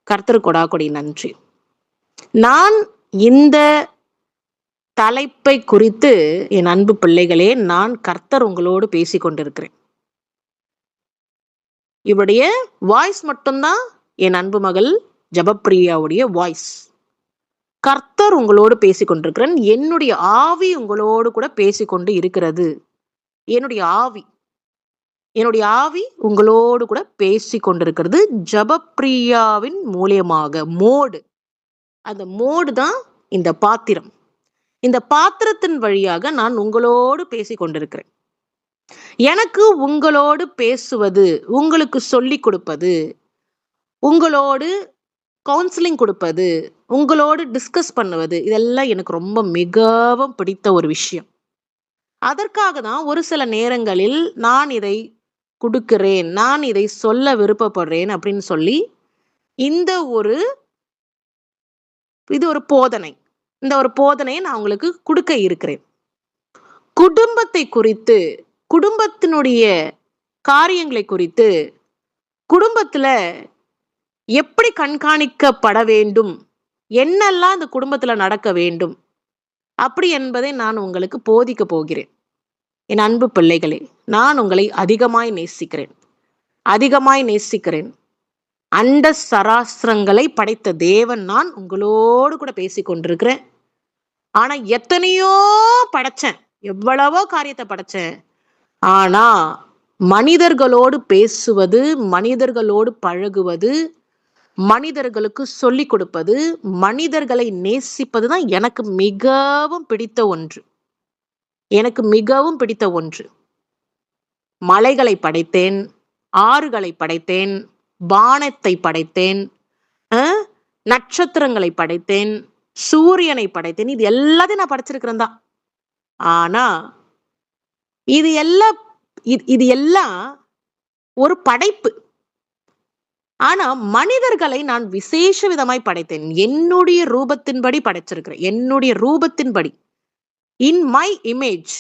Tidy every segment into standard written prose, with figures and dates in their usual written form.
கர்த்தர் கொடாக்கொடி நன்றி. நான் இந்த தலைப்பை குறித்து என் அன்பு பிள்ளைகளே, நான் கர்த்தர் உங்களோடு பேசிக் கொண்டிருக்கிறேன். இவருடைய வாய்ஸ் மட்டும்தான் என் அன்பு மகள் ஜபப்பிரியாவுடைய வாய்ஸ். கர்த்தர் உங்களோடு பேசிக் கொண்டிருக்கிறேன். என்னுடைய ஆவி உங்களோடு கூட பேசிக்கொண்டு இருக்கிறது. என்னுடைய ஆவி உங்களோடு கூட பேசிக் கொண்டிருக்கிறது. ஜபப்பிரியாவின் மூலியமாக அந்த மோடு தான் இந்த பாத்திரம். இந்த பாத்திரத்தின் வழியாக நான் உங்களோடு பேசிக் கொண்டிருக்கிறேன். எனக்கு உங்களோடு பேசுவது, உங்களுக்கு சொல்லிக் கொடுப்பது, உங்களோடு கவுன்சிலிங் கொடுப்பது, உங்களோடு டிஸ்கஸ் பண்ணுவது, இதெல்லாம் எனக்கு ரொம்ப மிகவும் பிடித்த ஒரு விஷயம். அதற்காக தான் ஒரு சில நேரங்களில் நான் இதை கொடுக்கிறேன், நான் இதை சொல்ல விருப்பப்படுறேன் அப்படின்னு சொல்லி இது ஒரு போதனை. இந்த ஒரு போதனையை நான் உங்களுக்கு கொடுக்க இருக்கிறேன். குடும்பத்தை குறித்து, குடும்பத்தினுடைய காரியங்களை குறித்து, குடும்பத்துல எப்படி கண்காணிக்கப்பட வேண்டும், என்னெல்லாம் இந்த குடும்பத்துல நடக்க வேண்டும் அப்படி என்பதை நான் உங்களுக்கு போதிக்க போகிறேன். என் அன்பு பிள்ளைகளே, நான் உங்களை அதிகமாய் நேசிக்கிறேன். அண்ட சராஸ்திரங்களை படைத்த தேவன் நான் உங்களோடு கூட பேசிக் கொண்டிருக்கிறேன். ஆனா எத்தனையோ படைச்சேன், எவ்வளவோ காரியத்தை படைச்சேன். ஆனா மனிதர்களோடு பேசுவது, மனிதர்களோடு பழகுவது, மனிதர்களுக்கு சொல்லிக் கொடுப்பது, மனிதர்களை நேசிப்பது தான் எனக்கு மிகவும் பிடித்த ஒன்று. மலைகளை படைத்தேன், ஆறுகளை படைத்தேன், வானத்தை படைத்தேன், நட்சத்திரங்களை படைத்தேன், சூரியனை படைத்தேன். இது எல்லாத்தையும் நான் படைச்சிருக்கிறேன் தான். ஆனா இது எல்லாம் ஒரு படைப்பு. ஆனா மனிதர்களை நான் விசேஷ விதமாய் படைத்தேன். என்னுடைய ரூபத்தின்படி படைச்சிருக்கிறேன். என்னுடைய ரூபத்தின்படி, இன் மை இமேஜ்.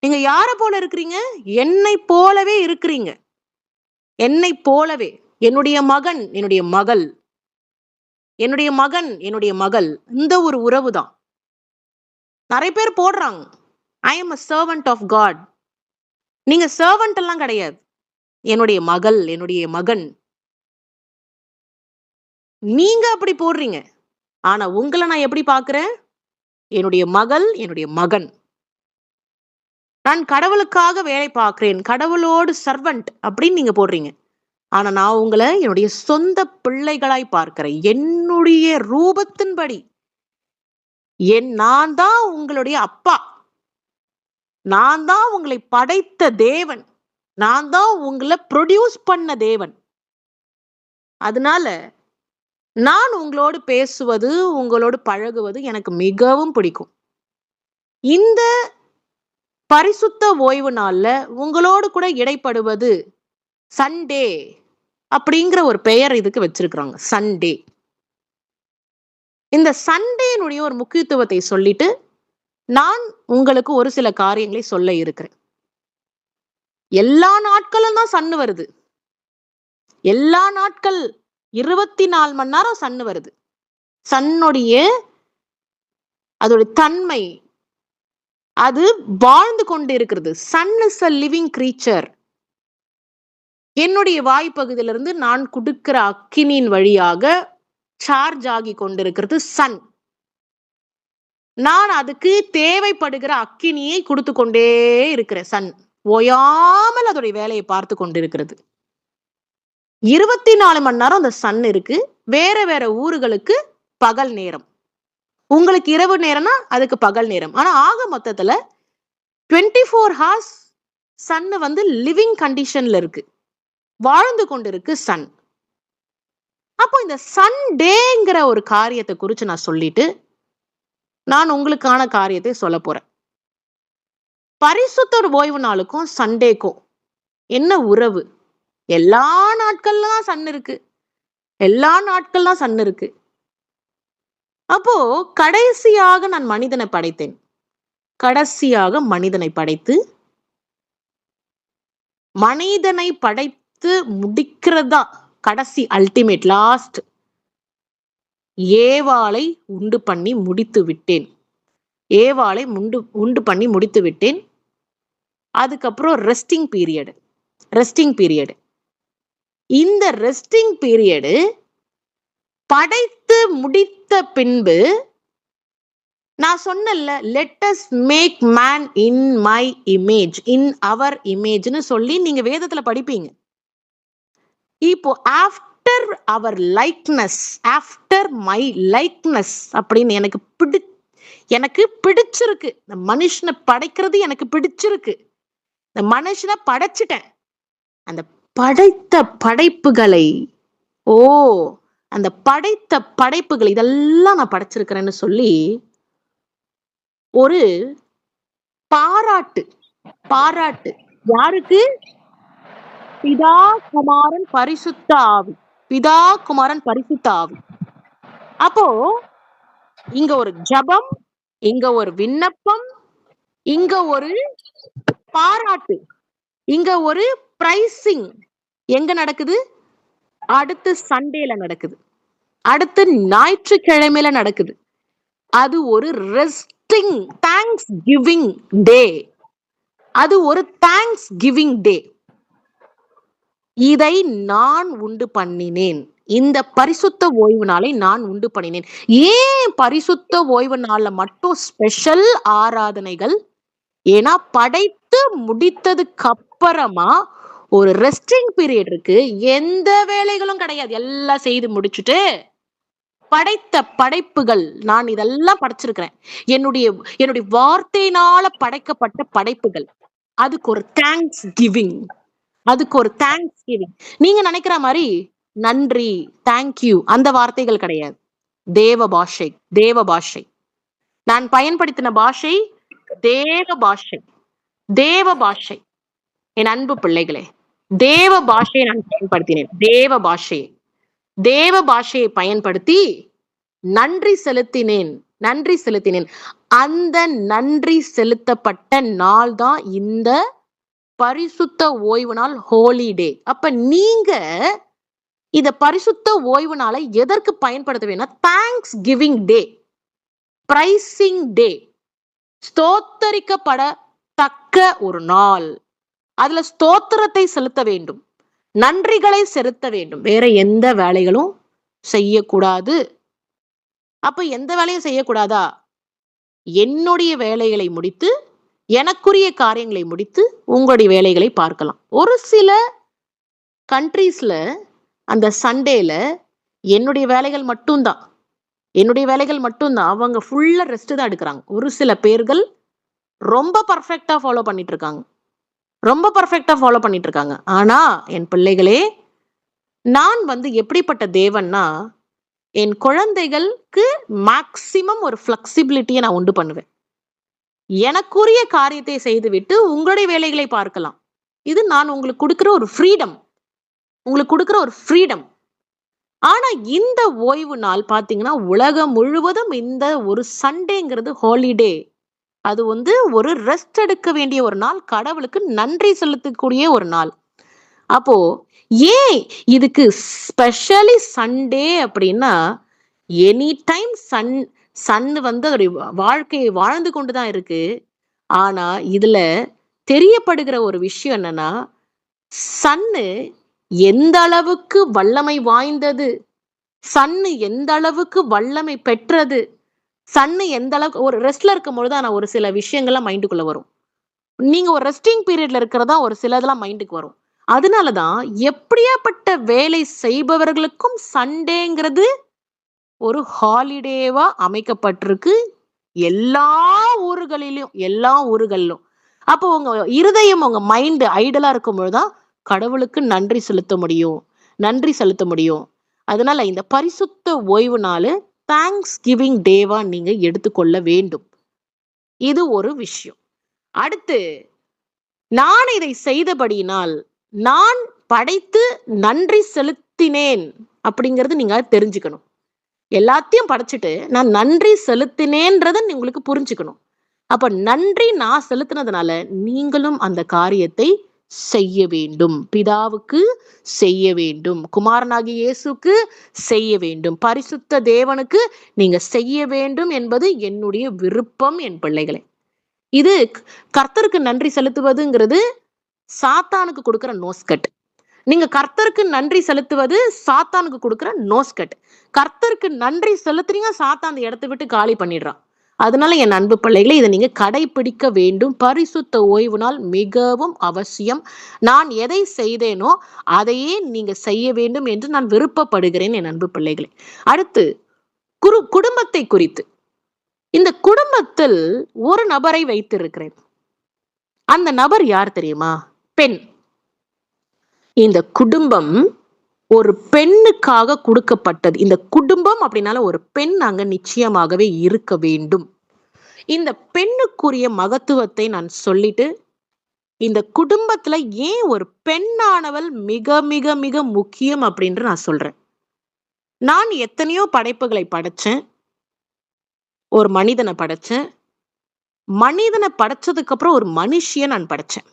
நீங்க யார போல இருக்கிறீங்க? என்னை போலவே இருக்கிறீங்க. என்னை போலவே. என்னுடைய மகன், என்னுடைய மகள், இந்த ஒரு உறவு தான். நிறைய பேர் போடுறாங்க, I am a servant of God. நீங்க சர்வன்ட் எல்லாம் கிடையாது. என்னுடைய மகள், என்னுடைய மகன், நீங்க அப்படி போடுறீங்க. ஆனா உங்களை நான் எப்படி பார்க்கிறேன்? என்னுடைய மகள், என்னுடைய மகன். நான் கடவுளுக்காக வேலை பார்க்கிறேன், கடவுளோடு சர்வன்ட் அப்படின்னு நீங்க போடுறீங்க. ஆனா நான் உங்களை என்னுடைய சொந்த பிள்ளைகளாய் பார்க்கிறேன். என்னுடைய ரூபத்தின்படி. நான் தான் உங்களுடைய அப்பா. நான் தான் உங்களை படைத்த தேவன். நான் தான் உங்களை ப்ரொடியூஸ் பண்ண தேவன். அதனால நான் உங்களோடு பேசுவது, உங்களோடு பழகுவது எனக்கு மிகவும் பிடிக்கும். இந்த பரிசுத்த ஓய்வு நாள்ல உங்களோடு கூட இடைப்படுவது, சண்டே அப்படிங்கிற ஒரு பெயர் இதுக்கு வச்சிருக்கிறாங்க. சண்டே. இந்த சண்டேனுடைய ஒரு முக்கியத்துவத்தை சொல்லிட்டு நான் உங்களுக்கு ஒரு சில காரியங்களை சொல்ல இருக்கிறேன். எல்லா நாட்களும் தான் சன்னு வருது. எல்லா நாட்கள் 24 மணி நேரம் சன்னு வருது. சன்னுடைய அதோட தன்மை, அது வாழ்ந்து கொண்டு இருக்கிறது. Sun is a living creature. என்னுடைய வாய்ப்பகுதியிலிருந்து நான் கொடுக்கிற அக்கினியின் வழியாக சார்ஜ் ஆகி கொண்டிருக்கிறது சன். நான் அதுக்கு தேவைப்படுகிற அக்கினியை கொடுத்து கொண்டே இருக்கிறேன். சன் ஓயாமல் அதோடைய வேலையை பார்த்து கொண்டிருக்கிறது. 24 மணி நேரம் அந்த சன் இருக்கு. வேற வேற ஊர்களுக்கு பகல் நேரம். உங்களுக்கு இரவு நேரம்னா அதுக்கு பகல் நேரம். ஆனா ஆக மொத்தத்துல 24 hours சன் லிவிங் கண்டிஷன்ல இருக்கு, வாழ்ந்து கொண்டிருக்கு சன். அப்போ இந்த சண்டேங்கிற ஒரு காரியத்தை குறித்து நான் சொல்லிட்டு நான் உங்களுக்கான காரியத்தை சொல்ல போறேன். பரிசுத்த ஓய்வு நாளுக்கும் சண்டேக்கும் என்ன உறவு? எல்லா நாட்கள்லாம் சன் இருக்கு. அப்போ கடைசியாக நான் மனிதனை படைத்தேன். கடைசியாக மனிதனை படைத்து முடிக்கிறதா கடைசி அல்டிமேட் லாஸ்ட் ஏவாளை உண்டு பண்ணி முடித்து விட்டேன். ஏவாளை உண்டு பண்ணி முடித்து விட்டேன். அதுக்கப்புறம் ரெஸ்டிங் பீரியடு. இந்த ரெஸ்டிங் பீரியடு படைத்து முடித்த பின்பு நான் சொன்னல, let us make man in my image, in our இமேஜ்னு சொல்லி நீங்க வேதத்துல படிப்பீங்க. இப்போ after our likeness, after my likeness அப்படின்னு எனக்கு பிடிச்சிருக்கு. இந்த மனுஷனை படைக்கிறது எனக்கு பிடிச்சிருக்கு. இந்த மனுஷனை படைச்சிட்டேன். அந்த படைத்த படைப்புகளை அந்த படைத்த படைப்புகள் இதெல்லாம் நான் படைச்சிருக்கிறேன்னு சொல்லி ஒரு பாராட்டு யாருக்கு? பிதா குமாரன் பரிசுத்த ஆவி. அப்போ இங்க ஒரு ஜபம், இங்க ஒரு விண்ணப்பம், இங்க ஒரு பாராட்டு, இங்க ஒரு பிரைசிங் எங்க நடக்குது? அடுத்து சண்டேல நடக்குது, அடுத்து ஞாயிற்றுக்கிழமையில நடக்குது. அது ஒரு ரெஸ்டிங் தேங்க்ஸ் கிவிங் டே. அது ஒரு தேங்க்ஸ் கிவிங் டே. இதை நான் உண்டு பண்ணினேன். இந்த பரிசுத்த ஓய்வு நாளை நான் உண்டு பண்ணினேன். ஏன் பரிசுத்த ஓய்வு நாள்ல மட்டும் ஸ்பெஷல் ஆராதனைகள்? ஏன்னா படைத்து முடித்ததுக்கு அப்புறமா ஒரு ரெஸ்டிங் பீரியட் இருக்கு. எந்த வேலைகளும் கிடையாது. எல்லாம் செய்து முடிச்சுட்டு படைத்த படைப்புகள், நான் இதெல்லாம் படைச்சிருக்கிறேன். என்னுடைய வார்த்தையினால படைக்கப்பட்ட படைப்புகள், அதுக்கு ஒரு தேங்க்ஸ் கிவிங். நீங்க நினைக்கிற மாதிரி நன்றி, தேங்க்யூ அந்த வார்த்தைகள் கிடையாது. தேவ பாஷை. நான் பயன்படுத்தின பாஷை தேவ பாஷை. என் அன்பு பிள்ளைகளே, தேவ பாஷையை நான் பயன்படுத்தினேன். தேவ பாஷையை பயன்படுத்தி நன்றி செலுத்தினேன். அந்த நன்றி செலுத்தப்பட்ட நாள் தான் இந்த பரிசுத்த ஓய்வு நாள், ஹோலிடே. அப்ப நீங்க இத பரிசுத்த ஓய்வு நாளை எதற்கு பயன்படுத்த வேணும்? தேங்க்ஸ் கிவிங் டே, பிரைசிங் டே, ஸ்தோத்தரிக்கப்படத்தக்க ஒரு நாள். அதுல ஸ்தோத்திரத்தை செலுத்த வேண்டும், நன்றிகளை செலுத்த வேண்டும். வேற எந்த வேலைகளும் செய்யக்கூடாது. அப்ப எந்த வேலையும் செய்யக்கூடாதா? என்னுடைய வேலைகளை முடித்து, எனக்குரிய காரியங்களை முடித்து உங்களுடைய வேலைகளை பார்க்கலாம். ஒரு சில கண்ட்ரீஸ்ல அந்த சண்டேல என்னுடைய வேலைகள் மட்டும்தான். அவங்க ஃபுல்லா ரெஸ்ட் தான் எடுக்கிறாங்க. ஒரு சில பேர்கள் ரொம்ப பர்ஃபெக்டா ஃபாலோ பண்ணிட்டு இருக்காங்க. ஆனா என் பிள்ளைகளே, நான் எப்படிப்பட்ட தேவன்னா, என் குழந்தைகளுக்கு மேக்சிமம் ஒரு ஃபிளெக்சிபிலிட்டியை நான் உண்டு பண்ணுவேன். எனக்குரிய காரியத்தை செய்துவிட்டு உங்களுடைய வேலைகளை பார்க்கலாம். இது நான் உங்களுக்கு கொடுக்கிற ஒரு ஃப்ரீடம். ஆனா இந்த ஓய்வு நாள் பாத்தீங்கன்னா உலகம் முழுவதும் இந்த ஒரு சண்டேங்கிறது ஹாலிடே. அது ஒரு ரெஸ்ட் எடுக்க வேண்டிய ஒரு நாள், கடவுளுக்கு நன்றி செலுத்தக்கூடிய ஒரு நாள். அப்போ ஏன் இதுக்கு ஸ்பெஷலி சண்டே அப்படின்னா, எனி டைம் சன் அதோடைய வாழ்க்கையை வாழ்ந்து கொண்டுதான் இருக்கு. ஆனா இதுல தெரியப்படுகிற ஒரு விஷயம் என்னன்னா, சன்னு எந்த அளவுக்கு வல்லமை வாய்ந்தது, சன்னு எந்த அளவுக்கு வல்லமை பெற்றது, சன்னு எந்த அளவுக்கு ஒரு ரெஸ்ட்ல இருக்கும் பொழுது ஒரு சில விஷயங்கள்லாம் மைண்டுக்குள்ள வரும். நீங்க ஒரு ரெஸ்டிங் பீரியட்ல இருக்கிறதா ஒரு சிலதெல்லாம் மைண்டுக்கு வரும். அதனாலதான் எப்படியாப்பட்ட வேலை செய்பவர்களுக்கும் சண்டேங்கிறது ஒரு ஹாலிடேவா அமைக்கப்பட்டிருக்கு எல்லா ஊர்களிலும். அப்போ உங்க இருதயம், உங்க மைண்ட் ஐடலா இருக்கும் பொழுதுதான் கடவுளுக்கு நன்றி செலுத்த முடியும். அதனால இந்த பரிசுத்த ஓய்வு நாள் தேங்க்ஸ் கிவிங் டேவா நீங்க எடுத்துக்கொள்ள வேண்டும். இது ஒரு விஷயம். அடுத்து, நான் இதை செய்தபடியினால் நான் படைத்து நன்றி செலுத்தினேன் அப்படிங்கறது நீங்க தெரிஞ்சுக்கணும். எல்லாத்தையும் படைச்சிட்டு நான் நன்றி செலுத்தினேன்றத உங்களுக்கு புரிஞ்சுக்கணும். அப்ப நன்றி நான் செலுத்தினதுனால நீங்களும் அந்த காரியத்தை செய்ய வேண்டும். பிதாவுக்கு செய்ய வேண்டும். குமாரனாகிய இயேசுக்கு செய்ய வேண்டும். பரிசுத்த தேவனுக்கு நீங்க செய்ய வேண்டும் என்பது என்னுடைய விருப்பம் என் பிள்ளைகளே. இது கர்த்தருக்கு நன்றி செலுத்துவதுங்கிறது சாத்தானுக்கு கொடுக்கிற நோஸ்கட். நீங்க கர்த்தருக்கு நன்றி செலுத்துவது சாத்தானுக்கு கொடுக்கிற நோஸ்கட். கர்த்தருக்கு நன்றி செலுத்துறீங்க, சாத்தான் அந்த இடத்தை விட்டு காலி பண்ணிடுறான். அதனால என் அன்பு பிள்ளைகளை இதை நீங்க கடைபிடிக்க வேண்டும். பரிசுத்த ஓய்வு நாள் மிகவும் அவசியம். நான் எதை செய்தேனோ அதையே நீங்க செய்ய வேண்டும் என்று நான் விருப்பப்படுகிறேன் என் அன்பு பிள்ளைகளே. அடுத்து குடும்பத்தை குறித்து. இந்த குடும்பத்தில் ஒரு நபரை வைத்திருக்கிறேன். அந்த நபர் யார் தெரியுமா? பெண். இந்த குடும்பம் ஒரு பெண்ணுக்காக கொடுக்கப்பட்டது. இந்த குடும்பம் அப்படின்னால ஒரு பெண் அங்க நிச்சயமாகவே இருக்க வேண்டும். இந்த பெண்ணுக்குரிய மகத்துவத்தை நான் சொல்லிட்டு, இந்த குடும்பத்துல ஏன் ஒரு பெண்ணானவள் மிக மிக மிக முக்கியம் அப்படின்ற நான் சொல்றேன். நான் எத்தனையோ படைப்புகளை படைச்சேன். ஒரு மனிதனை படைச்சேன். மனிதனை படைச்சதுக்கு அப்புறம் ஒரு மனுஷிய நான் படைச்சேன்.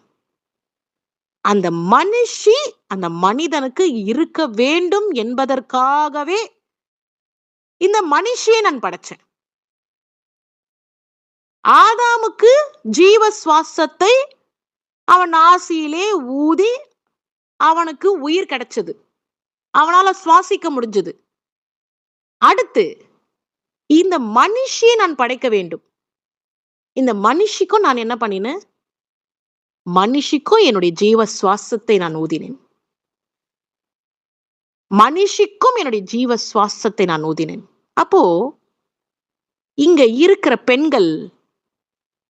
அந்த மனுஷி அந்த மனிதனுக்கு இருக்க வேண்டும் என்பதற்காகவே இந்த மனுஷியை நான் படைச்சேன். ஆதாமுக்கு ஜீவ சுவாசத்தை அவன் ஆசியிலே ஊதி அவனுக்கு உயிர் கிடைச்சது. அவனால சுவாசிக்க முடிஞ்சது. அடுத்து இந்த மனுஷியை நான் படைக்க வேண்டும். இந்த மனுஷிக்கும் நான் என்ன பண்ணினேன்? மனுஷிக்கும் என்னுடைய ஜீவ சுவாசத்தை நான் ஊதினேன். மனுஷிக்கும் என்னுடைய ஜீவ சுவாசத்தை நான் ஊதினேன். அப்போ இங்க இருக்கிற பெண்கள்,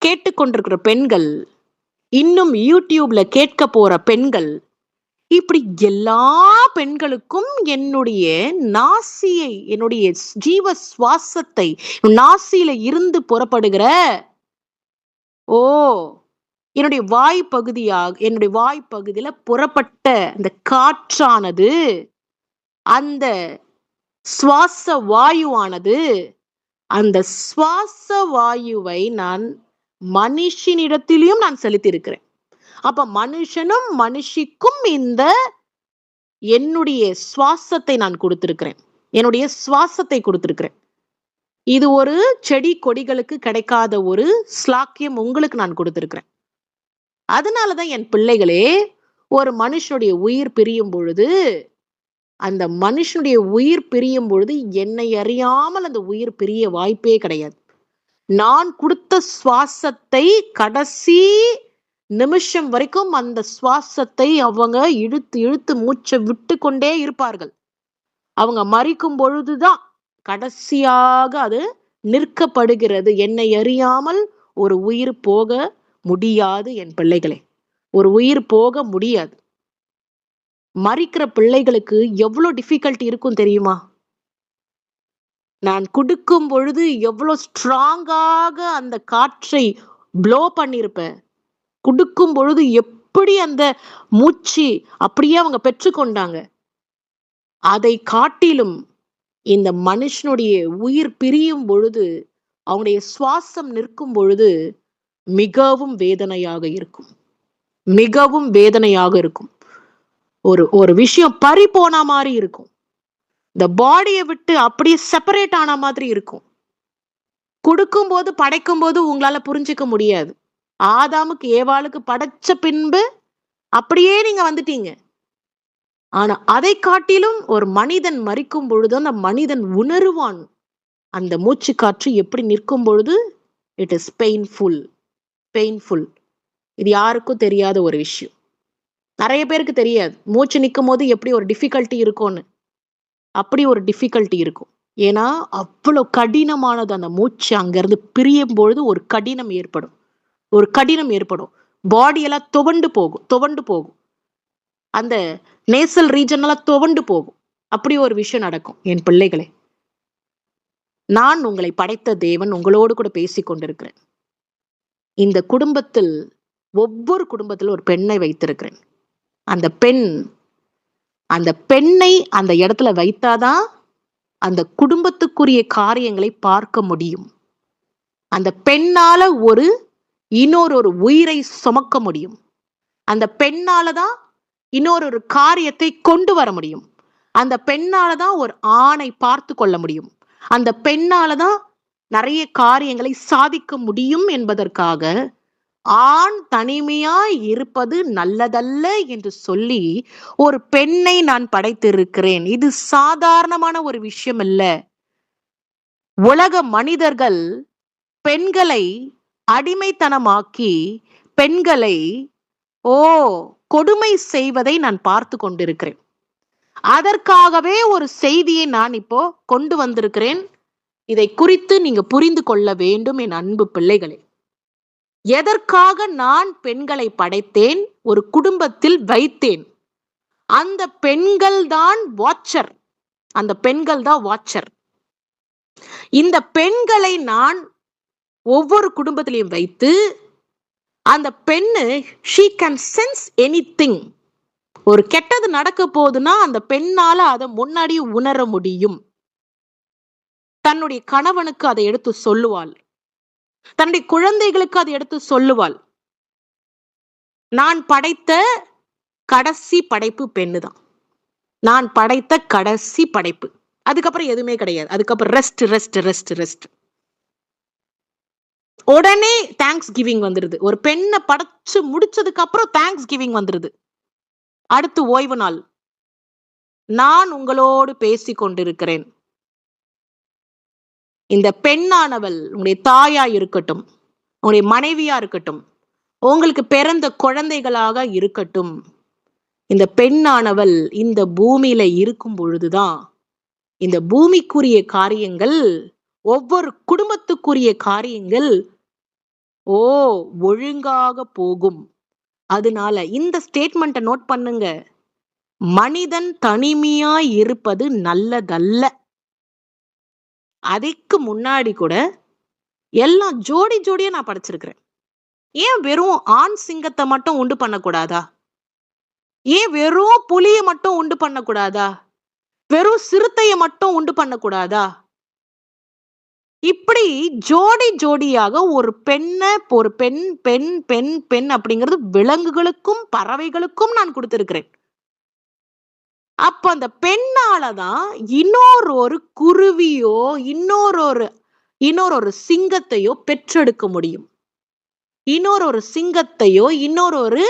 கேட்டுக்கொண்டிருக்கிற பெண்கள், இன்னும் யூடியூப்ல கேட்க போற பெண்கள், இப்படி எல்லா பெண்களுக்கும் என்னுடைய நாசியை, என்னுடைய ஜீவ சுவாசத்தை, நாசியில இருந்து புறப்படுகிற என்னுடைய வாய்ப்பகுதியில புறப்பட்ட அந்த காற்றானது, அந்த சுவாச வாயுவானது, அந்த சுவாச வாயுவை நான் மனுஷனிடத்திலும் நான் செலுத்தி இருக்கிறேன். அப்ப மனுஷனும் மனுஷிக்கும் இந்த என்னுடைய சுவாசத்தை நான் கொடுத்திருக்கிறேன். என்னுடைய சுவாசத்தை கொடுத்திருக்கிறேன். இது ஒரு செடி கொடிகளுக்கு கிடைக்காத ஒரு ஸ்லாக்கியம் உங்களுக்கு நான் கொடுத்திருக்கிறேன். அதனாலதான் என் பிள்ளைகளே, ஒரு மனுஷனுடைய உயிர் பிரியும் பொழுது, அந்த மனுஷனுடைய உயிர் பிரியும் பொழுது என்னை அறியாமல் அந்த உயிர் பிரிய வாய்ப்பே கிடையாது. நான் கொடுத்த சுவாசத்தை கடைசி நிமிஷம் வரைக்கும் அந்த சுவாசத்தை அவங்க இழுத்து இழுத்து மூச்சை விட்டு கொண்டே இருப்பார்கள். அவங்க மரிக்கும் பொழுதுதான் கடைசியாக அது நிற்கப்படுகிறது. என்னை அறியாமல் ஒரு உயிர் போக முடியாது என் பிள்ளைகளே. ஒரு உயிர் போக முடியாது. மரிக்கிற பிள்ளைகளுக்கு எவ்வளவு டிஃபிகல்ட்டி இருக்கும் தெரியுமா? நான் கொடுக்கும் பொழுது எவ்வளவு ஸ்ட்ராங்காக அந்த காற்றை ப்ளோ பண்ணிருப்பேன். கொடுக்கும் பொழுது எப்படி அந்த மூச்சு அப்படியே அவங்க பெற்றுக்கொண்டாங்க. அதை காட்டிலும் இந்த மனுஷனுடைய உயிர் பிரியும் பொழுது, அவனுடைய சுவாசம் நிற்கும் பொழுது மிகவும் வேதனையாக இருக்கும். மிகவும் வேதனையாக இருக்கும். ஒரு விஷயம் பறி போன மாதிரி இருக்கும். இந்த பாடியை விட்டு அப்படியே செப்பரேட் ஆன மாதிரி இருக்கும். கொடுக்கும் போது, படைக்கும் போது உங்களால புரிஞ்சுக்க முடியாது. ஆதாமுக்கு ஏவாளுக்கு படைச்ச பின்பு அப்படியே நீங்க வந்துட்டீங்க. ஆனா அதை காட்டிலும் ஒரு மனிதன் மரிக்கும் பொழுது அந்த மனிதன் உணருவான். அந்த மூச்சு காற்று எப்படி நிற்கும் பொழுது இட் இஸ் பெயின்ஃபுல். இது யாருக்கும் தெரியாத ஒரு விஷயம். நிறைய பேருக்கு தெரியாது மூச்சு நிற்கும் போது எப்படி ஒரு டிஃபிகல்ட்டி இருக்கும்னு. அப்படி ஒரு டிஃபிகல்ட்டி இருக்கும். ஏன்னா அவ்வளவு கடினமானது. அந்த மூச்சு அங்கிருந்து பிரியும் பொழுது ஒரு கடினம் ஏற்படும். பாடியெல்லாம் துவண்டு போகும். அந்த நேசல் ரீஜன் எல்லாம் துவண்டு போகும். அப்படி ஒரு விஷயம் நடக்கும் என் பிள்ளைகளே. நான் உங்களை படைத்த தேவன் உங்களோடு கூட பேசிக் கொண்டிருக்கிறேன். இந்த குடும்பத்தில், ஒவ்வொரு குடும்பத்திலும் ஒரு பெண்ணை வைத்திருக்கிறேன். அந்த பெண்ணை அந்த இடத்துல வைத்தாதான் அந்த குடும்பத்துக்குரிய காரியங்களை பார்க்க முடியும். அந்த பெண்ணால இன்னொரு உயிரை சுமக்க முடியும். அந்த பெண்ணாலதான் இன்னொரு காரியத்தை கொண்டு வர முடியும். அந்த பெண்ணாலதான் ஒரு ஆணை பார்த்து கொள்ள முடியும். அந்த பெண்ணாலதான் நிறைய காரியங்களை சாதிக்க முடியும் என்பதற்காக ஆண் தனிமையாய் இருப்பது நல்லதல்ல என்று சொல்லி ஒரு பெண்ணை நான் படைத்திருக்கிறேன். இது சாதாரணமான ஒரு விஷயம் அல்ல. உலக மனிதர்கள் பெண்களை அடிமைத்தனமாக்கி பெண்களை கொடுமை செய்வதை நான் பார்த்து கொண்டிருக்கிறேன். அதற்காகவே ஒரு செய்தியை நான் இப்போ கொண்டு வந்திருக்கிறேன். இதை குறித்து நீங்க புரிந்து கொள்ள வேண்டும் என் அன்பு பிள்ளைகளே. எதற்காக நான் பெண்களை படைத்தேன், ஒரு குடும்பத்தில் வைத்தேன்? அந்த பெண்கள் தான் வாட்சர். அந்த பெண்கள் தான் வாட்சர். இந்த பெண்களை நான் ஒவ்வொரு குடும்பத்திலையும் வைத்து அந்த பெண்ணு she can sense anything. ஒரு கெட்டது நடக்க போகுதுன்னா அந்த பெண்ணால அதை முன்னாடி உணர முடியும். தன்னுடைய கணவனுக்கு அதை எடுத்து சொல்லுவாள், தன்னுடைய குழந்தைகளுக்கு அதை எடுத்து சொல்லுவாள். நான் படைத்த கடைசி படைப்பு பெண்ணுதான். நான் படைத்த கடைசி படைப்பு. அதுக்கப்புறம் எதுவுமே கிடையாது. அதுக்கப்புறம் ரெஸ்ட் ரெஸ்ட் ரெஸ்ட் ரெஸ்ட். உடனே தேங்க்ஸ் கிவிங் வந்துருது. ஒரு பெண்ணை படைச்சு முடிச்சதுக்கு அப்புறம் தேங்க்ஸ் கிவிங் வந்துருது. அடுத்து ஓய்வு நாள். நான் உங்களோடு பேசி கொண்டிருக்கிறேன். இந்த பெண்ணானவள் உங்களுடைய தாயா இருக்கட்டும், உங்களுடைய மனைவியா இருக்கட்டும், உங்களுக்கு பிறந்த குழந்தைகளாக இருக்கட்டும், இந்த பெண்ணானவள் இந்த பூமியில இருக்கும் பொழுதுதான் இந்த பூமிக்குரிய காரியங்கள், ஒவ்வொரு குடும்பத்துக்குரிய காரியங்கள் ஒழுங்காக போகும். அதனால இந்த ஸ்டேட்மெண்ட்டை நோட் பண்ணுங்க. மனிதன் தனிமையாய் இருப்பது நல்லதல்ல. அதுக்கு முன்னாடி கூட எல்லாம் ஜோடி ஜோடியா நான் படைச்சிருக்கிறேன். ஏன் வெறும் ஆண் சிங்கத்தை மட்டும் உண்டு பண்ணக்கூடாதா? ஏன் வெறும் புலியை மட்டும் உண்டு பண்ணக்கூடாதா? வெறும் சிறுத்தையை மட்டும் உண்டு பண்ணக்கூடாதா? இப்படி ஜோடி ஜோடியாக ஒரு பெண்ணை, ஒரு பெண் பெண் பெண் பெண் அப்படிங்கிறது விலங்குகளுக்கும் பறவைகளுக்கும் நான் கொடுத்திருக்கிறேன். அப்ப அந்த பெண்ணாலதான் இன்னொரு குருவியோ இன்னொரு சிங்கத்தையோ பெற்றெடுக்க முடியும். இன்னொரு சிங்கத்தையோ இன்னொரு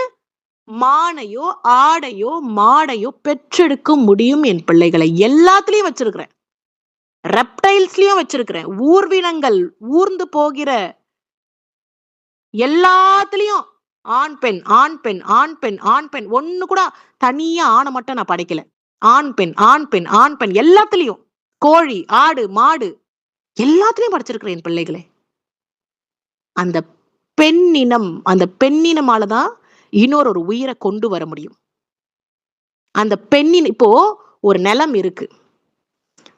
மானையோ ஆடையோ மாடையோ பெற்றெடுக்க முடியும். என் பிள்ளைகளை எல்லாத்துலயும் வச்சிருக்கிறேன். ரெப்டைல்ஸ்லயும் வச்சிருக்கிறேன். ஊர்வினங்கள், ஊர்ந்து போகிற எல்லாத்துலயும் ஆண் பெண் ஆண் பெண் ஆண் பெண் ஆண் பெண். ஒண்ணு கூட தனியா ஆணை மட்டும் நான் படைக்கல. ஆண் பெண் ஆண் பெண் ஆண் பெண் எல்லாத்துலயும், கோழி ஆடு மாடு எல்லாத்துலயும் படைச்சிருக்கிறேன் என் பிள்ளைகளே. அந்த பெண்ணினம், அந்த பெண்ணினமாலதான் இன்னொரு உயிரை கொண்டு வர முடியும். அந்த பெண்ணின் இப்போ ஒரு நிலம் இருக்கு.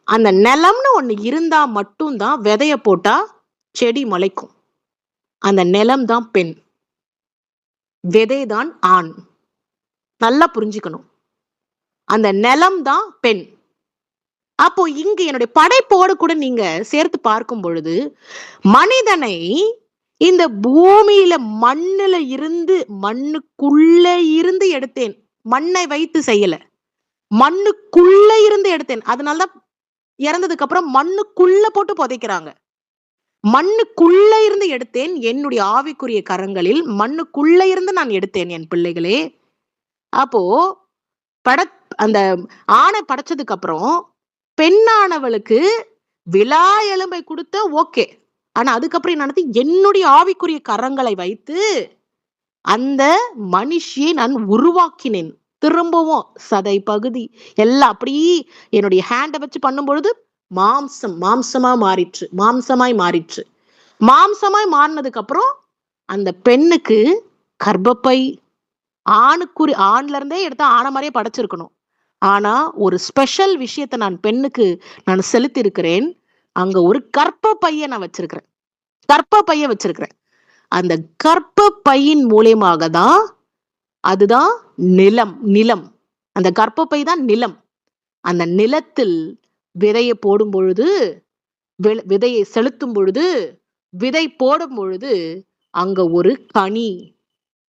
அந்த நிலம்னு ஒண்ணு இருந்தா மட்டும்தான் விதைய போட்டா செடி முளைக்கும். அந்த நிலம் தான் பெண், விதைதான் ஆண். நல்லா புரிஞ்சுக்கணும். அந்த நிலம் தான் பெண். அப்போ இங்க என்னுடைய படைப்போடு கூட நீங்க சேர்த்து பார்க்கும் பொழுது மனிதனை இந்த பூமியில மண்ணுல இருந்து, மண்ணுக்குள்ள இருந்து எடுத்தேன். மண்ணை வைத்து செய்யல, மண்ணுக்குள்ள இருந்து எடுத்தேன். அதனாலதான் இறந்ததுக்கு அப்புறம் மண்ணுக்குள்ள போட்டு புதைக்கிறாங்க. மண்ணுக்குள்ள இருந்து எடுத்தேன். என்னுடைய ஆவிக்குரிய கரங்களில் மண்ணுக்குள்ள இருந்து நான் எடுத்தேன் என் பிள்ளைகளே. அப்போ அந்த ஆணை படைச்சதுக்கு அப்புறம் பெண்ணானவளுக்கு விலா எலும்பை கொடுத்த ஓகே. ஆனா அதுக்கப்புறம் என்ன, என்னுடைய ஆவிக்குரிய கரங்களை வைத்து அந்த மனுஷியை நான் உருவாக்கினேன். திரும்பவும் சதை பகுதி எல்லாம் அப்படி என்னுடைய ஹேண்டை வச்சு பண்ணும் பொழுது மாம்சமா மாறிற்று, மாம்சமாய் மாறிற்று. மாம்சமாய் மாறினதுக்கு அப்புறம் அந்த பெண்ணுக்கு கர்ப்பப்பை, ஆண்ல இருந்தே எடுத்தா ஆன மாதிரியே படைச்சிருக்கணும். ஆனா ஒரு ஸ்பெஷல் விஷயத்தை நான் பெண்ணுக்கு நான் செலுத்தி இருக்கிறேன். அங்க ஒரு கர்ப்பப்பைய நான் வச்சிருக்கிறேன். கர்ப்பப்பைய வச்சிருக்கிறேன். அந்த கர்ப்பப்பையின் மூலியமாக தான், அதுதான் நிலம். அந்த கர்ப்பப்பை தான் நிலம். அந்த நிலத்தில் விதையை போடும் பொழுது, விதையை செலுத்தும் பொழுது, விதை போடும் பொழுது அங்க ஒரு கனி,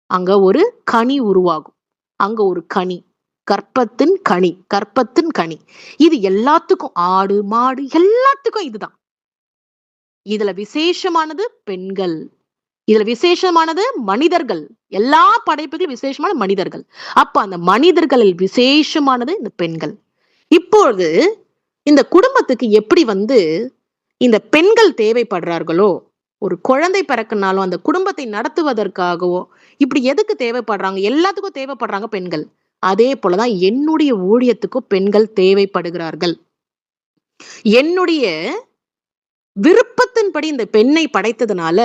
அங்க ஒரு கனி உருவாகும். அங்க ஒரு கனி, கற்பத்தின் கனி. இது எல்லாத்துக்கும், ஆடு மாடு எல்லாத்துக்கும் இதுதான். இதுல விசேஷமானது பெண்கள், இதுல விசேஷமானது மனிதர்கள். எல்லா படைப்புகளும் விசேஷமான மனிதர்கள். அப்ப அந்த மனிதர்களில் விசேஷமானது இந்த பெண்கள். இப்பொழுது இந்த குடும்பத்துக்கு எப்படி இந்த பெண்கள் தேவைப்படுறார்களோ, ஒரு குழந்தை பிறக்குனாலும் அந்த குடும்பத்தை நடத்துவதற்காகவோ, இப்படி எதுக்கு தேவைப்படுறாங்க? எல்லாத்துக்கும் தேவைப்படுறாங்க பெண்கள். அதே போலதான் என்னுடைய ஊழியத்துக்கும் பெண்கள் தேவைப்படுகிறார்கள். என்னுடைய விருப்பத்தின்படி இந்த பெண்ணை படைத்ததுனால,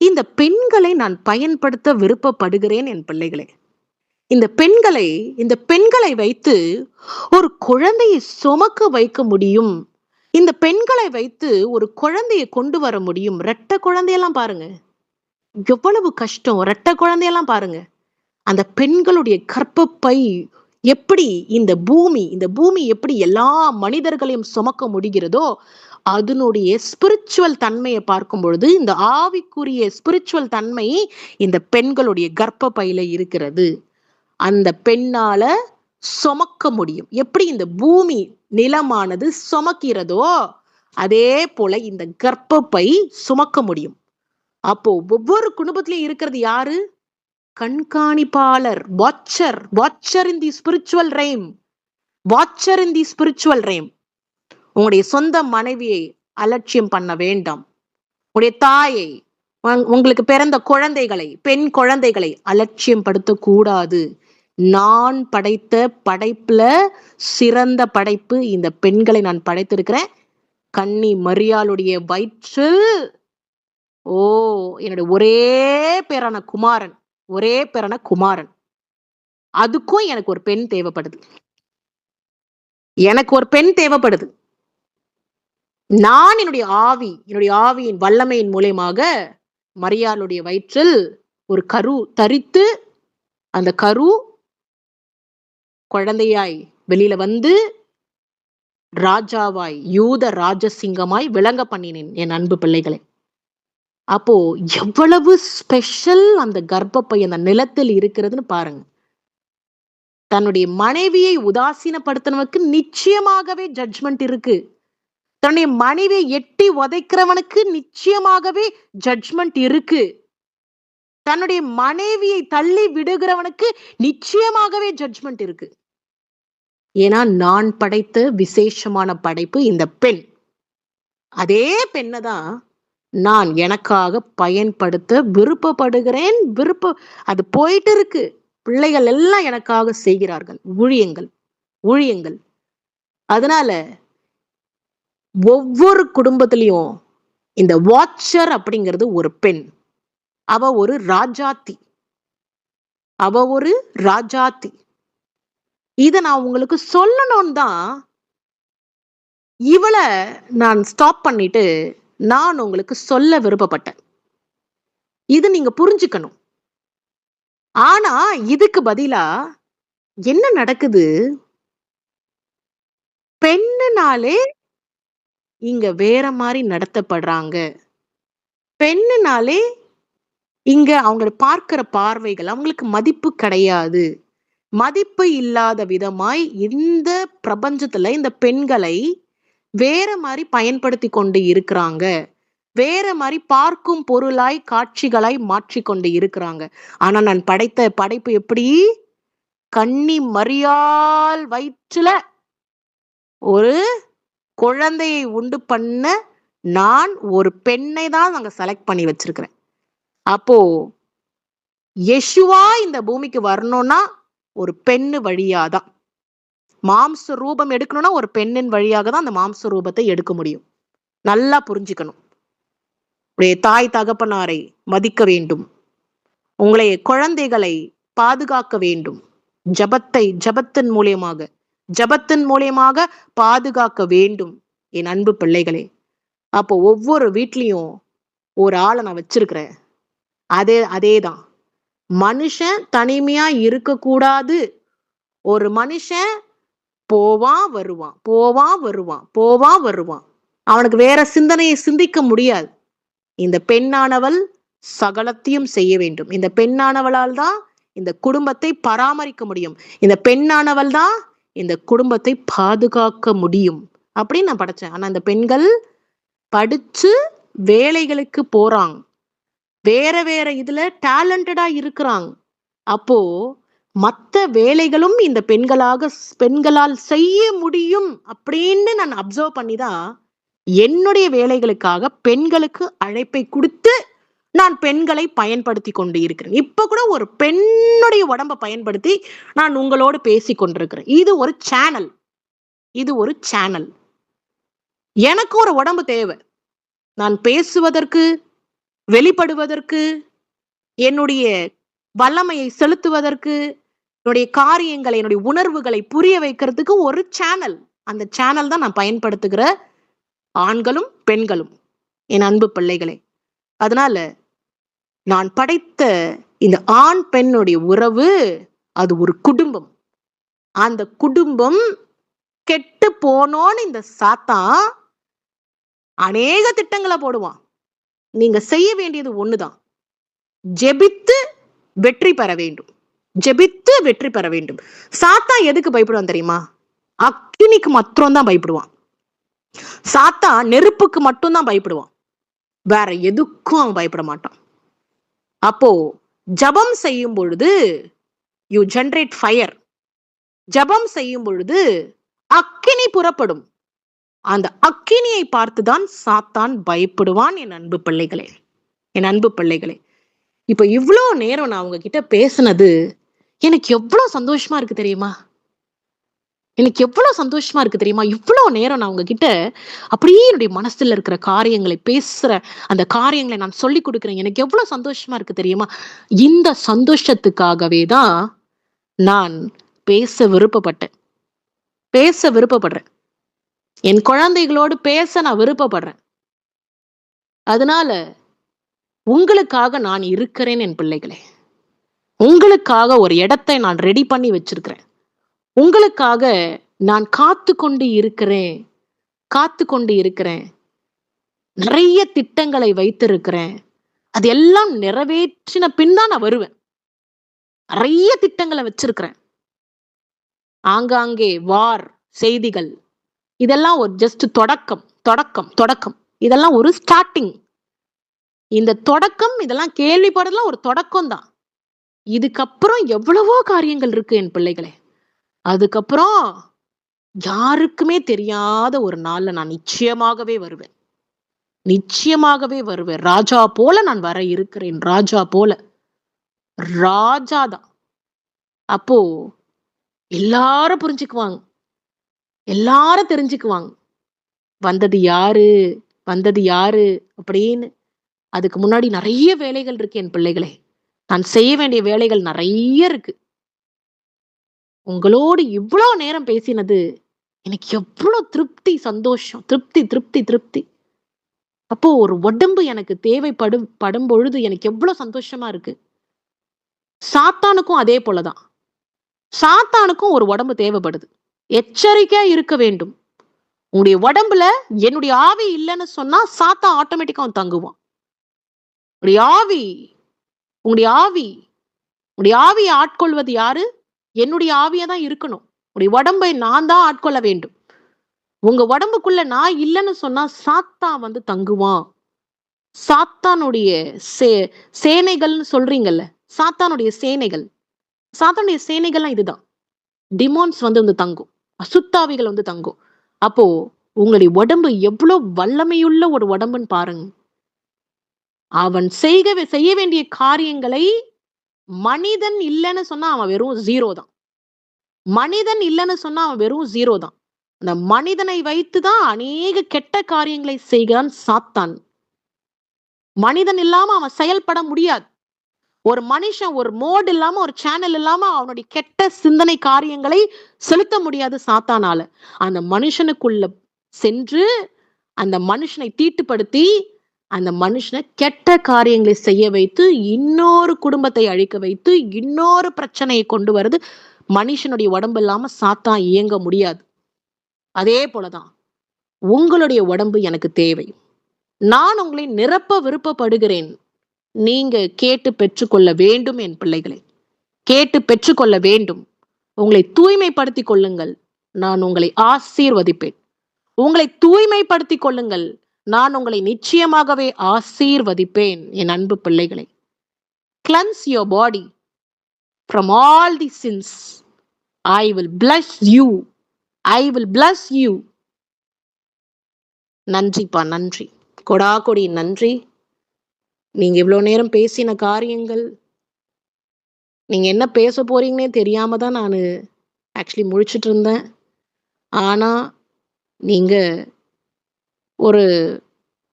இந்த பெண்களை நான் பயன்படுத்த விருப்பப்படுகிறேன் என் பிள்ளைகளே. இந்த பெண்களை வைத்து ஒரு குழந்தையை சுமக்க வைக்க முடியும். இந்த பெண்களை வைத்து ஒரு குழந்தையை கொண்டு வர முடியும். ரெட்டை குழந்தையெல்லாம் பாருங்க. எவ்வளவு கஷ்டம். ரெட்டை குழந்தையெல்லாம் பாருங்க. அந்த பெண்களுடைய கர்ப்பப்பை எப்படி இந்த பூமி எப்படி எல்லா மனிதர்களையும் சுமக்க முடிகிறதோ, அதனுடைய ஸ்பிரிச்சுவல் தன்மையை பார்க்கும் பொழுது, இந்த ஆவிக்குரிய ஸ்பிரிச்சுவல் தன்மை இந்த பெண்களுடைய கர்ப்பப்பையில இருக்கிறது. அந்த பெண்ணால சுமக்க முடியும். எப்படி இந்த பூமி நிலமானது சுமக்கிறதோ, அதே போல இந்த கர்ப்பப்பை சுமக்க முடியும். அப்போ ஒவ்வொரு குடும்பத்திலையும் இருக்கிறது யாரு? கண்காணிப்பாளர், watcher in the spiritual realm. Watcher in the spiritual realm. உங்களுடைய சொந்த மனைவியை அலட்சியம் பண்ண வேண்டாம். உங்களுடைய தாயை, உங்களுக்கு பிறந்த குழந்தைகளை, பெண் குழந்தைகளை அலட்சியம் படுத்த கூடாது. நான் படைத்த படைப்புல சிறந்த படைப்பு இந்த பெண்களை நான் படைத்திருக்கிறேன். கன்னி மரியாளுடைய வயிற்றில் என்னுடைய ஒரே பேரான குமாரன். அதுக்கும் எனக்கு ஒரு பெண் தேவைப்படுது. நான் என்னுடைய ஆவியின் வல்லமையின் மூலமாக மரியாளுடைய வயிற்றில் ஒரு கரு தரித்து, அந்த கரு குழந்தையாய் வெளியில ராஜாவாய், யூத ராஜசிங்கமாய் விளங்க பண்ணினேன் என் அன்பு பிள்ளைகளை. அப்போ எவ்வளவு ஸ்பெஷல் அந்த கர்ப்பப்பை அந்த நிலத்தில் இருக்கிறதுன்னு பாருங்க. தன்னுடைய மனைவியை உதாசீனப்படுத்தினவனுக்கு நிச்சயமாகவே ஜட்ஜ்மெண்ட் இருக்கு. தன்னுடைய மனைவியை எட்டி உதைக்கிறவனுக்கு நிச்சயமாகவே ஜட்ஜ்மெண்ட் இருக்கு. தன்னுடைய மனைவியை தள்ளி விடுகிறவனுக்கு நிச்சயமாகவே ஜட்ஜ்மெண்ட் இருக்கு. ஏன்னா நான் படைத்த விசேஷமான படைப்பு இந்த பெண். அதே பெண்ணை தான் நான் எனக்காக பயன்படுத்த விருப்பப்படுகிறேன். அது போயிட்டு இருக்கு. பிள்ளைகள் எல்லாம் எனக்காக செய்கிறார்கள் ஊழியங்கள். அதனால ஒவ்வொரு குடும்பத்திலையும் இந்த வாட்சர் அப்படிங்கிறது ஒரு பெண். அவ ஒரு ராஜாத்தி. இத நான் உங்களுக்கு சொல்லணும்னு தான் இவளை நான் ஸ்டாப் பண்ணிட்டு நான் உங்களுக்கு சொல்ல விருப்பப்பட்டேன். இது நீங்க புரிஞ்சுக்கணும். ஆனா இதுக்கு பதிலா என்ன நடக்குது? பெண்ணுனாலே இங்க வேற மாதிரி நடத்தப்படுறாங்க. பெண்ணுனாலே இங்க அவங்க பார்க்கிற பார்வைகள் அவங்களுக்கு மதிப்பு கிடையாது. மதிப்பு இல்லாத விதமாய் இந்த பிரபஞ்சத்துல இந்த பெண்களை வேற மாதிரி பயன்படுத்தி கொண்டு இருக்கிறாங்க. வேற மாதிரி பார்க்கும் பொருளாய், காட்சிகளாய் மாற்றிக்கொண்டு இருக்கிறாங்க. ஆனா நான் படைத்த படைப்பு எப்படி? கன்னி மரியாள் வயிற்றுல ஒரு குழந்தையை உண்டு பண்ண நான் ஒரு பெண்ணை தான் நாங்க செலக்ட் பண்ணி வச்சிருக்கிறேன். அப்போ யெஷுவா இந்த பூமிக்கு வரணும்னா ஒரு பெண்ணு வழியாதான். மாம்ச ரூபம் எடுக்கணும்னா ஒரு பெண்ணின் வழியாக தான் அந்த மாம்ச ரூபத்தை எடுக்க முடியும். நல்லா புரிஞ்சுக்கணும். உடைய தாய் தகப்பனாரை மதிக்க வேண்டும். உங்களை குழந்தைகளை பாதுகாக்க வேண்டும். ஜபத்தின் மூலியமாக பாதுகாக்க வேண்டும் என் அன்பு பிள்ளைகளே. அப்போ ஒவ்வொரு வீட்லயும் ஒரு ஆளை நான் வச்சிருக்கிறேன். அதேதான். மனுஷன் தனிமையா இருக்கக்கூடாது. ஒரு மனுஷன் போவான் வருவான். அவனுக்கு வேற சிந்தனையை சிந்திக்க முடியாது. இந்த பெண்ணானவள் சகலத்தையும் செய்ய வேண்டும். இந்த பெண்ணானவளால் தான் இந்த குடும்பத்தை பராமரிக்க முடியும். இந்த பெண்ணானவள் தான் இந்த குடும்பத்தை பாதுகாக்க முடியும் அப்படின்னு நான் படிச்சேன். ஆனா இந்த பெண்கள் படிச்சு வேலைகளுக்கு போறாங்க. வேற வேற இதுல டேலண்டடா இருக்கிறாங்க. அப்போ மத்த வேலைகளும் இந்த பெண்களால் செய்ய முடியும் அப்படின்னு நான் அப்சர்வ் பண்ணிதான் என்னுடைய வேலைகளுக்காக பெண்களுக்கு அழைப்பை கொடுத்து நான் பெண்களை பயன்படுத்தி கொண்டு இருக்கிறேன். இப்ப கூட ஒரு பெண்ணுடைய உடம்பை பயன்படுத்தி நான் உங்களோடு பேசி கொண்டிருக்கிறேன். இது ஒரு சேனல். இது ஒரு சேனல். எனக்கு ஒரு உடம்பு தேவை. நான் பேசுவதற்கு, வெளிப்படுவதற்கு, என்னுடைய வல்லமையை செலுத்துவதற்கு, என்னுடைய காரியங்களை, என்னுடைய உணர்வுகளை புரிய வைக்கிறதுக்கு ஒரு சேனல். அந்த சேனல் தான் நான் பயன்படுத்துகிற ஆண்களும் பெண்களும், என் அன்பு பிள்ளைகளே. அதனால நான் படைத்த இந்த ஆண் பெண்ணுடைய உறவு அது ஒரு குடும்பம். அந்த குடும்பம் கெட்டு போனோன்னு இந்த சாத்தான் அநேக திட்டங்களை போடுவான். நீங்க செய்ய வேண்டியது ஒண்ணுதான், ஜெபித்து வெற்றி பெற வேண்டும். ஜெபித்து வெற்றி பெற வேண்டும். சாத்தான் எதுக்கு பயப்படுவான் தெரியுமா? அக்கினிக்கு மாத்திரம் தான் பயப்படுவான். சாத்தான் நெருப்புக்கு மட்டும்தான் பயப்படுவான். வேற எதுக்கும் அவன் பயப்பட மாட்டான். அப்போ ஜபம் செய்யும் பொழுது யூ ஜெனரேட் ஃபயர். ஜபம் செய்யும் பொழுது அக்கினி புறப்படும். அந்த அக்கினியை பார்த்துதான் சாத்தான் பயப்படுவான். என் அன்பு பிள்ளைகளே, என் அன்பு பிள்ளைகளே, இப்ப இவ்வளோ நேரம் நான் உங்ககிட்ட பேசுனது எனக்கு எவ்வளவு சந்தோஷமா இருக்கு தெரியுமா? எனக்கு எவ்வளவு சந்தோஷமா இருக்கு தெரியுமா? இவ்வளவு நேரம் நான் உங்ககிட்ட அப்படியே என்னுடைய மனசுல இருக்கிற காரியங்களை பேசுற, அந்த காரியங்களை நான் சொல்லி கொடுக்குறேன். எனக்கு எவ்வளவு சந்தோஷமா இருக்கு தெரியுமா? இந்த சந்தோஷத்துக்காகவே தான் நான் பேச விருப்பப்பட்டேன். பேச விருப்பப்படுறேன். என் குழந்தைகளோடு பேச நான் விருப்பப்படுறேன். அதனால உங்களுக்காக நான் இருக்கிறேன் என் பிள்ளைகளே. உங்களுக்காக ஒரு இடத்தை நான் ரெடி பண்ணி வச்சிருக்கிறேன். உங்களுக்காக நான் காத்து கொண்டு இருக்கிறேன். காத்து கொண்டு இருக்கிறேன். நிறைய திட்டங்களை வைத்திருக்கிறேன். அது எல்லாம் நிறைவேற்றின பின் தான் நான் வருவேன். நிறைய திட்டங்களை வச்சிருக்கிறேன். ஆங்காங்கே வார் செய்திகள், இதெல்லாம் ஒரு ஜஸ்ட் தொடக்கம் தொடக்கம் தொடக்கம். இதெல்லாம் ஒரு ஸ்டார்டிங். இந்த தொடக்கம், இதெல்லாம் கேள்விப்படுறதுலாம் ஒரு தொடக்கம் தான். இதுக்கப்புறம் எவ்வளவோ காரியங்கள் இருக்கு என் பிள்ளைகளே. அதுக்கப்புறம் யாருக்குமே தெரியாத ஒரு நாள்ல நான் நிச்சயமாகவே வருவேன். நிச்சயமாகவே வருவேன். ராஜா போல நான் வர இருக்கிறேன். ராஜா போல. ராஜாதான். அப்போ எல்லாரும் புரிஞ்சுக்குவாங்க. எல்லாரும் தெரிஞ்சுக்குவாங்க வந்தது யாரு, வந்தது யாரு அப்படின்னு. அதுக்கு முன்னாடி நிறைய வேலைகள் இருக்கு என் பிள்ளைகளே. நான் செய்ய வேண்டிய வேலைகள் நிறைய இருக்கு. உங்களோடு இவ்வளவு நேரம் பேசினது எனக்கு எவ்வளவு திருப்தி, சந்தோஷம், திருப்தி திருப்தி திருப்தி. அப்போ ஒரு உடம்பு எனக்கு படும் பொழுது எனக்கு எவ்வளவு சந்தோஷமா இருக்கு. சாத்தானுக்கும் அதே போலதான். சாத்தானுக்கும் ஒரு உடம்பு தேவைப்படுது. எச்சரிக்கையா இருக்க வேண்டும். உங்களுடைய உடம்புல என்னுடைய ஆவி இல்லைன்னு சொன்னா சாத்தான் ஆட்டோமேட்டிக்கா அவன் தங்குவான். உங்களுடைய ஆவி, உங்களுடைய ஆவி, உங்களுடைய ஆவியை ஆட்கொள்வது யாரு? என்னுடைய ஆவியா தான் இருக்கணும். உங்களுடைய உடம்பை நான் தான் ஆட்கொள்ள வேண்டும். உங்க உடம்புக்குள்ள நான் இல்லைன்னு சொன்னா சாத்தான் வந்து தங்குவான். சாத்தானுடைய சேனைகள்னு சொல்றீங்கல்ல, சாத்தானுடைய சேனைகள், சாத்தானுடைய சேனைகள்லாம் இதுதான். டிமோன்ஸ் வந்து தங்கும், அசுத்தாவிகள் வந்து தங்கும். அப்போ உங்களுடைய உடம்பு எவ்வளவு வல்லமையுள்ள ஒரு உடம்புன்னு பாருங்க. அவன் செய்ய வேண்டிய காரியங்களை மனிதன் இல்லைன்னு சொன்னா அவன் வெறும் 0 தான். மனிதன் இல்லைன்னு சொன்னா அவன் வெறும் 0 தான். அந்த மனிதனை வைத்துதான் அநேக கெட்ட காரியங்களை செய்கிறான் சாத்தான். மனிதன் இல்லாம அவன் செயல்பட முடியாது. ஒரு மனுஷன் ஒரு மோட் இல்லாம, ஒரு சேனல் இல்லாம அவனுடைய கெட்ட சிந்தனை காரியங்களை செலுத்த முடியாது சாத்தானால. அந்த மனுஷனுக்குள்ள சென்று அந்த மனுஷனை தீட்டுப்படுத்தி அந்த மனுஷனை கெட்ட காரியங்களை செய்ய வைத்து இன்னொரு குடும்பத்தை அழிக்க வைத்து இன்னொரு பிரச்சனையை கொண்டு வருது. மனுஷனுடைய உடம்பு இல்லாம சாத்தான் இயங்க முடியாது. அதே போலதான் உங்களுடைய உடம்பு எனக்கு தேவை. நான் உங்களை நிரப்ப விருப்பப்படுகிறேன். நீங்க கேட்டு பெற்றுக்கொள்ள வேண்டும். என் பிள்ளைகளை கேட்டு பெற்றுக்கொள்ள வேண்டும். உங்களை தூய்மைப்படுத்திக் கொள்ளுங்கள், நான் உங்களை ஆசீர்வதிப்பேன். உங்களை தூய்மைப்படுத்திக் கொள்ளுங்கள், நான் உங்களை நிச்சயமாகவே ஆசீர்வதிப்பேன். என் அன்பு பிள்ளைகளை, cleanse your body from all the sins. I will bless you. I will bless you. நன்றிப்பா, நன்றி, கொடா கொடி நன்றி. நீங்க இவ்வளவு நேரம் பேசின காரியங்கள், நீங்க என்ன பேச போறீங்கன்னே தெரியாம தான் நான் ஆக்சுவலி முழிச்சிட்டு இருந்தேன். ஆனா நீங்க ஒரு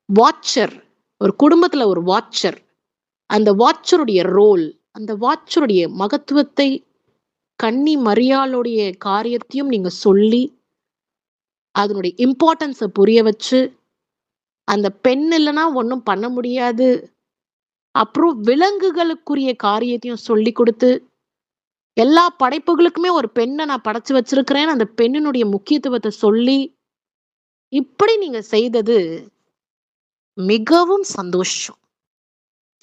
வாட்சர், ஒரு குடும்பத்துல ஒரு வாட்சர், அந்த வாட்சருடைய ரோல், அந்த வாட்சருடைய மகத்துவத்தை, கன்னி மரியாளுடைய காரியத்தையும் நீங்க சொல்லி அதனுடைய இம்பார்ட்டன்ஸை புரிய வச்சு, அந்த பெண் இல்லைன்னா ஒன்றும் பண்ண முடியாது, அப்புறம் விலங்குகளுக்குரிய காரியத்தையும் சொல்லி கொடுத்து, எல்லா படைப்புகளுக்குமே ஒரு பெண்ணை நான் படைச்சு வச்சிருக்கிறேன், அந்த பெண்ணினுடைய முக்கியத்துவத்தை சொல்லி, இப்படி நீங்க செய்தது மிகவும் சந்தோஷம்.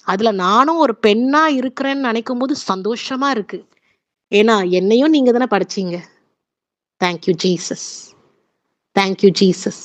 அதுல நானும் ஒரு பெண்ணா இருக்கிறேன்னு நினைக்கும் போது சந்தோஷமா இருக்கு. ஏன்னா என்னையும் நீங்க தானே படைச்சீங்க. Thank you Jesus, thank you Jesus.